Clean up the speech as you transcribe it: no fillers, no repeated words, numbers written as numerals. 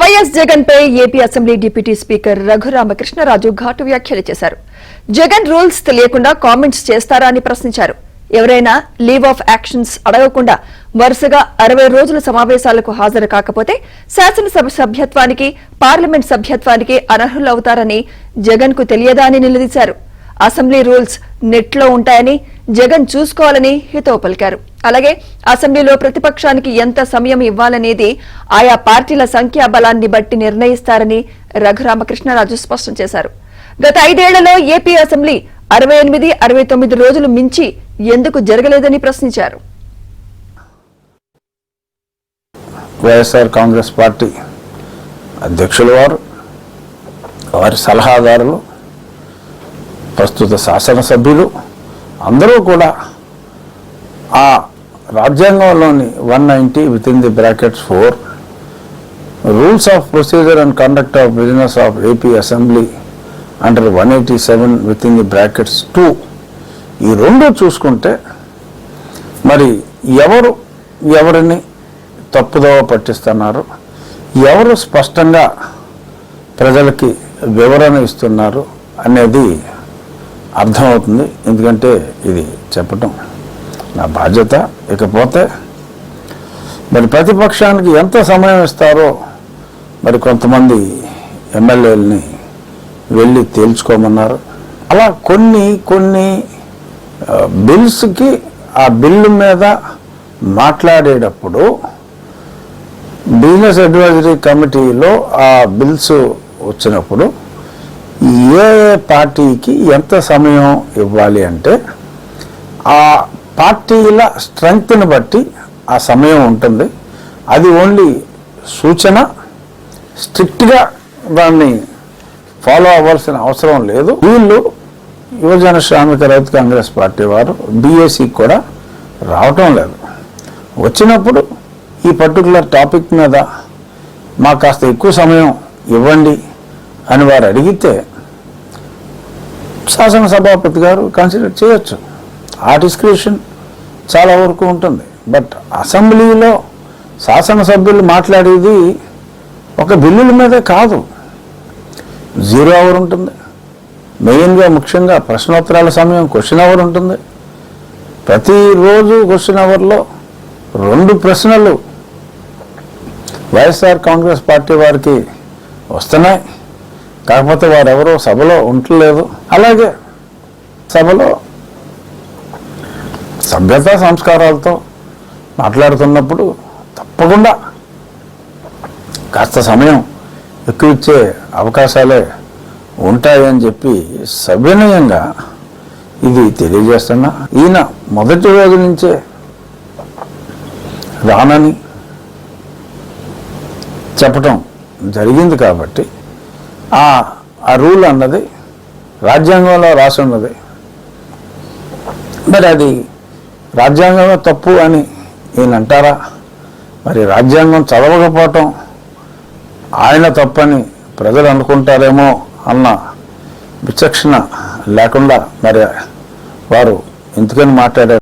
YS Jagan పై AP assembly deputy speaker Raghuramakrishnaraju ఘాటు వ్యాఖ్యలు చేశారు. జగన్ రూల్స్ తెలియకుండా కామెంట్స్ చేస్తారా అని ప్రశ్నించారు. ఎవరైనా లీవ్ ఆఫ్ యాక్షన్స్ అడగకుండా వరుసగా 60 రోజుల సమావేశాలకు హాజరు కాకపోతే శాసనసభ సభ్యత్వానికి, పార్లమెంట్ సభ్యత్వానికి అనర్హులవుతారని జగన్ కు తెలియదా అని నిలదీశారు. అసెంబ్లీ రూల్స్ నెట్లో ఉంటాయని జగన్ చూసుకోవాలని హితవు పలికారు. అలాగే అసెంబ్లీలో ప్రతిపక్షానికి ఎంత సమయం ఇవ్వాలనేది ఆయా పార్టీల సంఖ్యాబలాన్ని బట్టి నిర్ణయిస్తారని రఘురామకృష్ణరాజు స్పష్టం చేశారు. గత 5 ఏళ్లలో ఏపీ అసెంబ్లీ 68, 69 రోజులు మించి ఎందుకు జరగలేదని ప్రశ్నించారు. వైఎస్ఆర్ కాంగ్రెస్ పార్టీ అధ్యక్షుల వారి సలహాదారులు, ప్రస్తుత శాసనసభ్యులు అందరూ కూడా ఆ రాజ్యాంగంలోని 190 (4) rules of procedure and conduct of business of AP assembly under 187 (2) ఈ రెండు చూసుకుంటే మరి ఎవరిని తప్పుదోవ పట్టిస్తున్నారు, ఎవరు స్పష్టంగా ప్రజలకి వివరణ ఇస్తున్నారు అనేది అర్థమవుతుంది. ఎందుకంటే ఇది చెప్పటం నా బాధ్యత. ఇకపోతే మరి ప్రతిపక్షానికి ఎంత సమయం ఇస్తారో మరి కొంతమంది ఎమ్మెల్యేలని వెళ్ళి తేల్చుకోమన్నారు. అలా కొన్ని బిల్స్కి ఆ బిల్లు మీద మాట్లాడేటప్పుడు బిజినెస్ అడ్వైజరీ కమిటీలో ఆ బిల్స్ వచ్చినప్పుడు ఏ పార్టీకి ఎంత సమయం ఇవ్వాలి అంటే ఆ పార్టీల స్ట్రెంగ్త్ని బట్టి ఆ సమయం ఉంటుంది. అది ఓన్లీ సూచన, స్ట్రిక్ట్గా దాన్ని ఫాలో అవ్వాల్సిన అవసరం లేదు. వీళ్ళు యువజన శ్రామిక రైతు కాంగ్రెస్ పార్టీ వారు బీఏసీకి కూడా రావటం లేదు. వచ్చినప్పుడు ఈ పర్టికులర్ టాపిక్ మీద మాకు కాస్త ఎక్కువ సమయం ఇవ్వండి అని వారు అడిగితే శాసనసభాపతి గారు కన్సిడర్ చేయొచ్చు. ఆ డిస్క్రిప్షన్ చాలా వరకు ఉంటుంది. బట్ అసెంబ్లీలో శాసనసభ్యులు మాట్లాడేది ఒక బిల్లుల మీదే కాదు. 0 అవర్ ఉంటుంది, మెయిన్గా ముఖ్యంగా ప్రశ్నోత్తరాల సమయం క్వశ్చన్ అవర్ ఉంటుంది. ప్రతిరోజు క్వశ్చన్ అవర్లో 2 ప్రశ్నలు వైఎస్ఆర్ కాంగ్రెస్ పార్టీ వారికి వస్తున్నాయి. కాకపోతే వారెవరో సభలో ఉండలేదు. అలాగే సభలో సభ్యతా సంస్కారాలతో మాట్లాడుతున్నప్పుడు తప్పకుండా కాస్త సమయం ఎక్కువ ఇచ్చే అవకాశాలే ఉంటాయని చెప్పి సవినయంగా ఇది తెలియజేస్తున్నా. ఈయన మొదటి రోజు నుంచే రానని చెప్పటం జరిగింది. కాబట్టి ఆ రూల్ అన్నది రాజ్యాంగంలో రాసి ఉన్నది. మరి అది రాజ్యాంగంలో తప్పు అని ఈయన అంటారా? మరి రాజ్యాంగం చదవకపోవటం ఆయన తప్పని ప్రజలు అనుకుంటారేమో అన్న విచక్షణ లేకుండా మరి వారు ఎందుకని మాట్లాడారు.